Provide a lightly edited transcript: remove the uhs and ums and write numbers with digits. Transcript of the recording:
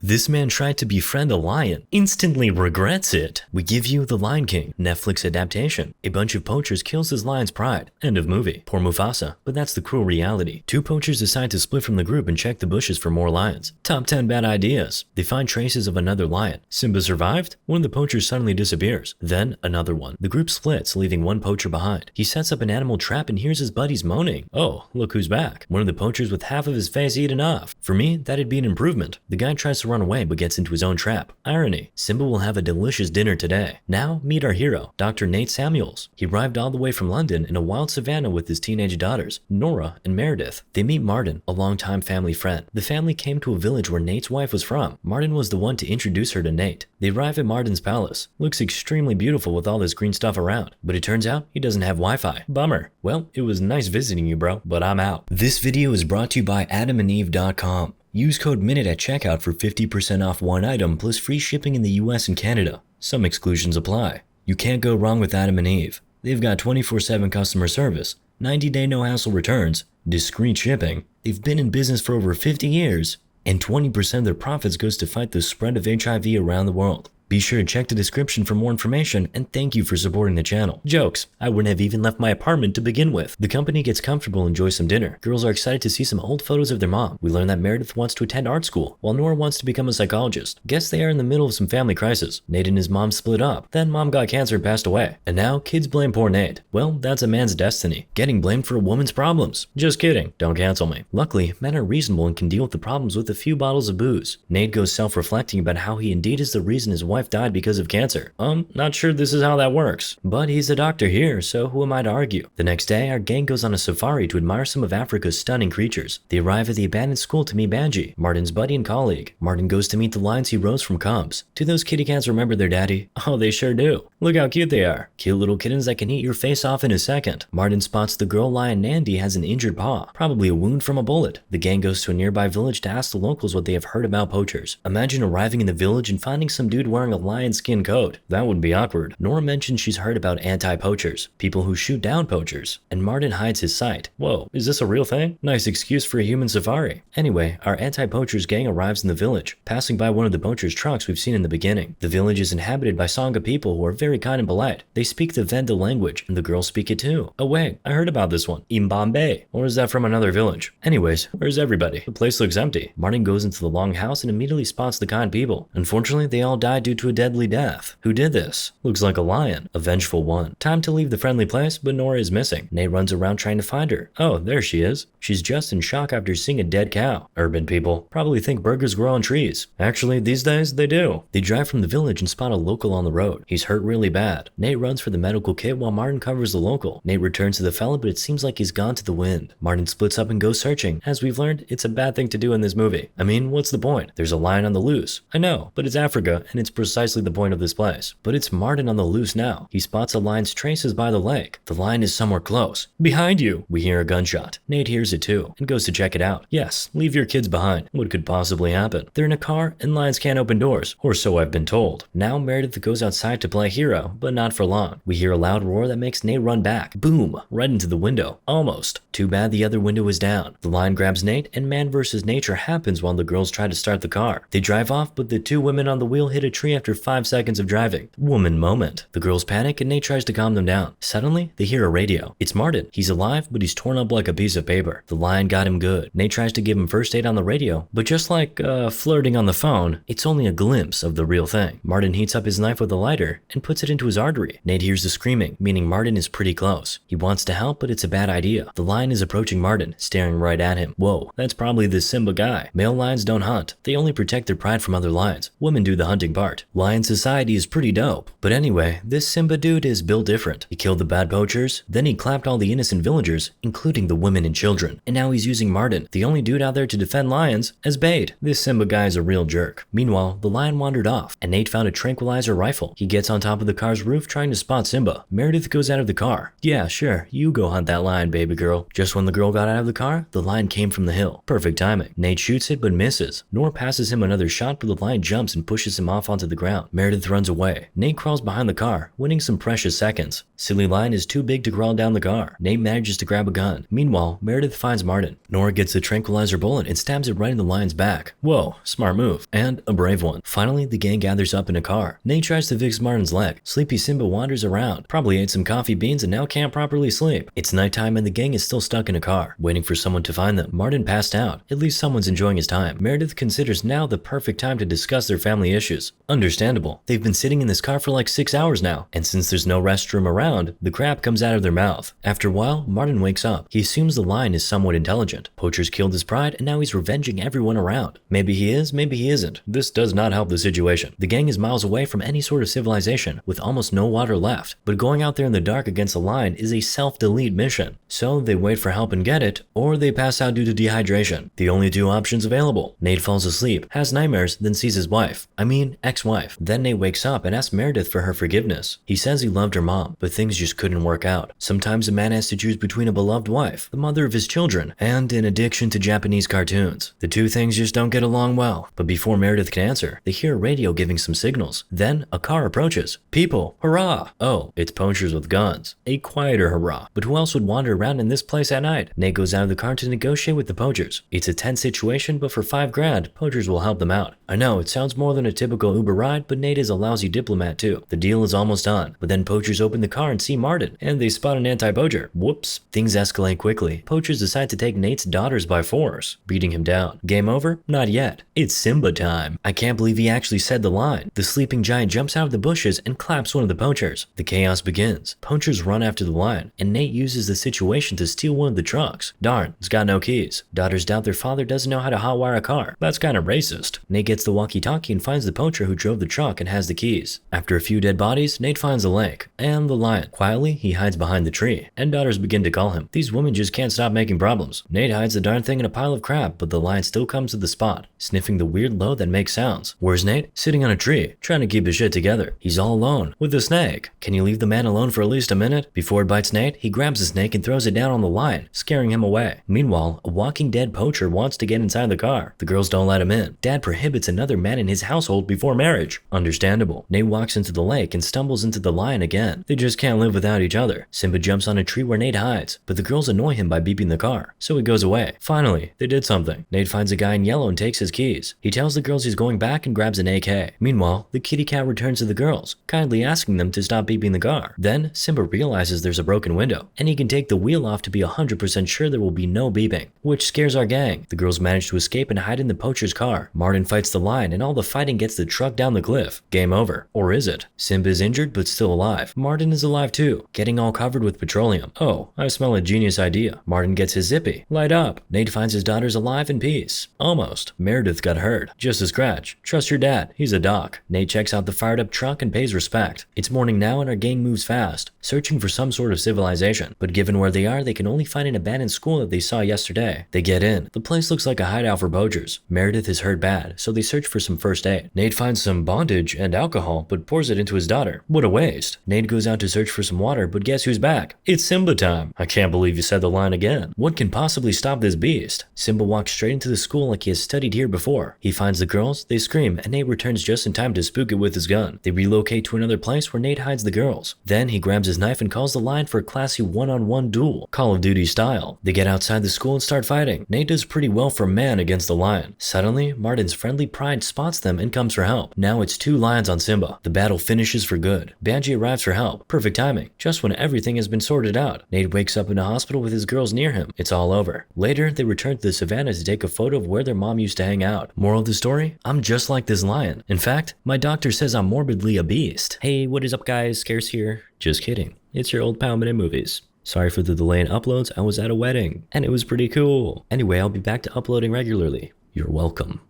This man tried to befriend a lion, instantly regrets it. We give you The Lion King, Netflix adaptation. A bunch of poachers kills his lion's pride. End of movie. Poor Mufasa, but that's the cruel reality. Two poachers decide to split from the group and check the bushes for more lions. Top 10 bad ideas. They find traces of another lion. Simba survived? One of the poachers suddenly disappears. Then another one. The group splits, leaving one poacher behind. He sets up an animal trap and hears his buddies moaning. Oh, look who's back. One of the poachers with half of his face eaten off. For me, that'd be an improvement. The guy tries to run away but gets into his own trap. Irony. Simba will have a delicious dinner today. Now, meet our hero, Dr. Nate Samuels. He arrived all the way from London in a wild savannah with his teenage daughters, Nora and Meredith. They meet Martin, a longtime family friend. The family came to a village where Nate's wife was from. Martin was the one to introduce her to Nate. They arrive at Martin's palace. Looks extremely beautiful with all this green stuff around, but it turns out he doesn't have Wi-Fi. Bummer. Well, it was nice visiting you, bro, but I'm out. This video is brought to you by adamandeve.com. Use code MINUTE at checkout for 50% off one item plus free shipping in the US and Canada. Some exclusions apply. You can't go wrong with Adam and Eve. They've got 24/7 customer service, 90-day no-hassle returns, discreet shipping. They've been in business for over 50 years, and 20% of their profits goes to fight the spread of HIV around the world. Be sure to check the description for more information, and thank you for supporting the channel. Jokes. I wouldn't have even left my apartment to begin with. The company gets comfortable and enjoys some dinner. Girls are excited to see some old photos of their mom. We learn that Meredith wants to attend art school, while Nora wants to become a psychologist. Guess they are in the middle of some family crisis. Nate and his mom split up. Then mom got cancer and passed away. And now kids blame poor Nate. Well, that's a man's destiny. Getting blamed for a woman's problems. Just kidding. Don't cancel me. Luckily, men are reasonable and can deal with the problems with a few bottles of booze. Nate goes self-reflecting about how he indeed is the reason his wife died because of cancer. Not sure this is how that works. But he's a doctor here, so who am I to argue? The next day, our gang goes on a safari to admire some of Africa's stunning creatures. They arrive at the abandoned school to meet Banji, Martin's buddy and colleague. Martin goes to meet the lions he rose from cubs. Do those kitty cats remember their daddy? Oh, they sure do. Look how cute they are. Cute little kittens that can eat your face off in a second. Martin spots the girl lion Nandi has an injured paw, probably a wound from a bullet. The gang goes to a nearby village to ask the locals what they have heard about poachers. Imagine arriving in the village and finding some dude wearing a lion skin coat. That would be awkward. Nora mentions she's heard about anti-poachers, people who shoot down poachers, and Martin hides his sight. Whoa, is this a real thing? Nice excuse for a human safari. Anyway, our anti-poachers gang arrives in the village, passing by one of the poachers' trucks we've seen in the beginning. The village is inhabited by Sangha people who are very kind and polite. They speak the Venda language, and the girls speak it too. Oh wait, I heard about this one. Imbambe. Or is that from another village? Anyways, where's everybody? The place looks empty. Martin goes into the long house and immediately spots the kind people. Unfortunately, they all died due to a deadly death. Who did this? Looks like a lion. A vengeful one. Time to leave the friendly place, but Nora is missing. Nate runs around trying to find her. Oh, there she is. She's just in shock after seeing a dead cow. Urban people probably think burgers grow on trees. Actually, these days, they do. They drive from the village and spot a local on the road. He's hurt really bad. Nate runs for the medical kit while Martin covers the local. Nate returns to the fella, but it seems like he's gone to the wind. Martin splits up and goes searching. As we've learned, it's a bad thing to do in this movie. I mean, what's the point? There's a lion on the loose. I know, but it's Africa, and it's precisely the point of this place. But it's Martin on the loose now. He spots a lion's traces by the lake. The lion is somewhere close. Behind you! We hear a gunshot. Nate hears it too, and goes to check it out. Yes, leave your kids behind. What could possibly happen? They're in a car, and lions can't open doors. Or so I've been told. Now Meredith goes outside to play hero, but not for long. We hear a loud roar that makes Nate run back. Boom! Right into the window. Almost. Too bad the other window is down. The lion grabs Nate, and man versus nature happens while the girls try to start the car. They drive off, but the two women on the wheel hit a tree after 5 seconds of driving. Woman moment. The girls panic and Nate tries to calm them down. Suddenly, they hear a radio. It's Martin. He's alive, but he's torn up like a piece of paper. The lion got him good. Nate tries to give him first aid on the radio, but just like flirting on the phone, it's only a glimpse of the real thing. Martin heats up his knife with a lighter and puts it into his artery. Nate hears the screaming, meaning Martin is pretty close. He wants to help, but it's a bad idea. The lion is approaching Martin, staring right at him. Whoa, that's probably the Simba guy. Male lions don't hunt. They only protect their pride from other lions. Women do the hunting part. Lion society is pretty dope. But anyway, this Simba dude is built different. He killed the bad poachers, then he clapped all the innocent villagers, including the women and children. And now he's using Martin, the only dude out there to defend lions, as bait. This Simba guy is a real jerk. Meanwhile, the lion wandered off, and Nate found a tranquilizer rifle. He gets on top of the car's roof trying to spot Simba. Meredith goes out of the car. Yeah, sure, you go hunt that lion, baby girl. Just when the girl got out of the car, the lion came from the hill. Perfect timing. Nate shoots it but misses. Nor passes him another shot, but the lion jumps and pushes him off onto the the ground. Meredith runs away. Nate crawls behind the car, winning some precious seconds. Silly Lion is too big to crawl down the car. Nate manages to grab a gun. Meanwhile, Meredith finds Martin. Nora gets the tranquilizer bullet and stabs it right in the lion's back. Whoa, smart move. And a brave one. Finally, the gang gathers up in a car. Nate tries to fix Martin's leg. Sleepy Simba wanders around. Probably ate some coffee beans and now can't properly sleep. It's nighttime and the gang is still stuck in a car, waiting for someone to find them. Martin passed out. At least someone's enjoying his time. Meredith considers now the perfect time to discuss their family issues. Understandable. They've been sitting in this car for like 6 hours now, and since there's no restroom around, the crap comes out of their mouth. After a while, Martin wakes up. He assumes the lion is somewhat intelligent. Poacher's killed his pride and now he's revenging everyone around. Maybe he is, maybe he isn't. This does not help the situation. The gang is miles away from any sort of civilization, with almost no water left, but going out there in the dark against a lion is a self-delete mission. So they wait for help and get it, or they pass out due to dehydration. The only two options available. Nate falls asleep, has nightmares, then sees his wife. Ex-wife. Then Nate wakes up and asks Meredith for her forgiveness. He says he loved her mom, but things just couldn't work out. Sometimes a man has to choose between a beloved wife, the mother of his children, and an addiction to Japanese cartoons. The two things just don't get along well. But before Meredith can answer, they hear a radio giving some signals. Then a car approaches. People, hurrah! Oh, it's poachers with guns. A quieter hurrah. But who else would wander around in this place at night? Nate goes out of the car to negotiate with the poachers. It's a tense situation, but for $5 grand, poachers will help them out. I know, it sounds more than a typical Uber ride, but Nate is a lousy diplomat too. The deal is almost done, but then poachers open the car and see Martin, and they spot an anti-poacher. Whoops. Things escalate quickly. Poachers decide to take Nate's daughters by force, beating him down. Game over? Not yet. It's Simba time. I can't believe he actually said the line. The sleeping giant jumps out of the bushes and claps one of the poachers. The chaos begins. Poachers run after the lion, and Nate uses the situation to steal one of the trucks. Darn, it's got no keys. Daughters doubt their father doesn't know how to hotwire a car. That's kind of racist. Nate gets the walkie-talkie and finds the poacher who drove the truck and has the keys. After a few dead bodies, Nate finds the lake and the lion. Quietly, he hides behind the tree, and daughters begin to call him. These women just can't stop making problems. Nate hides the darn thing in a pile of crap, but the lion still comes to the spot, sniffing the weird load that makes sounds. Where's Nate? Sitting on a tree, trying to keep his shit together. He's all alone, with the snake. Can you leave the man alone for at least a minute? Before it bites Nate, he grabs the snake and throws it down on the lion, scaring him away. Meanwhile, a walking dead poacher wants to get inside the car. The girls don't let him in. Dad prohibits another man in his household before marriage. Understandable. Nate walks into the lake and stumbles into the lion again. They just can't live without each other. Simba jumps on a tree where Nate hides, but the girls annoy him by beeping the car, so he goes away. Finally, they did something. Nate finds a guy in yellow and takes his keys. He tells the girls he's going back and grabs an AK. Meanwhile, the kitty cat returns to the girls, kindly asking them to stop beeping the car. Then, Simba realizes there's a broken window, and he can take the wheel off to be 100% sure there will be no beeping, which scares our gang. The girls manage to escape and hide in the poacher's car. Martin fights the lion, and all the fighting gets the truck down the cliff. Game over. Or is it? Simba is injured but still alive. Martin is alive too, getting all covered with petroleum. Oh, I smell a genius idea. Martin gets his zippy. Light up. Nate finds his daughters alive in peace. Almost. Meredith got hurt. Just a scratch. Trust your dad. He's a doc. Nate checks out the fired up truck and pays respect. It's morning now and our gang moves fast, searching for some sort of civilization. But given where they are, they can only find an abandoned school that they saw yesterday. They get in. The place looks like a hideout for poachers. Meredith is hurt bad, so they search for some first aid. Nate finds some bondage and alcohol, but pours it into his daughter. What a waste. Nate goes out to search for some water, but guess who's back? It's Simba time. I can't believe you said the line again. What can possibly stop this beast? Simba walks straight into the school like he has studied here before. He finds the girls, they scream, and Nate returns just in time to spook it with his gun. They relocate to another place where Nate hides the girls. Then he grabs his knife and calls the lion for a classy one-on-one duel, Call of Duty style. They get outside the school and start fighting. Nate does pretty well for a man against the lion. Suddenly, Martin's friendly pride spots them and comes for help. Now it's 2 lions on Simba. The battle finishes for good. Banji arrives for help. Perfect timing. Just when everything has been sorted out. Nate wakes up in a hospital with his girls near him. It's all over. Later, they return to the savannah to take a photo of where their mom used to hang out. Moral of the story? I'm just like this lion. In fact, my doctor says I'm morbidly a beast. Hey, what is up guys? Scarce here. Just kidding. It's your old pal Minute Movies. Sorry for the delay in uploads. I was at a wedding, and it was pretty cool. Anyway, I'll be back to uploading regularly. You're welcome.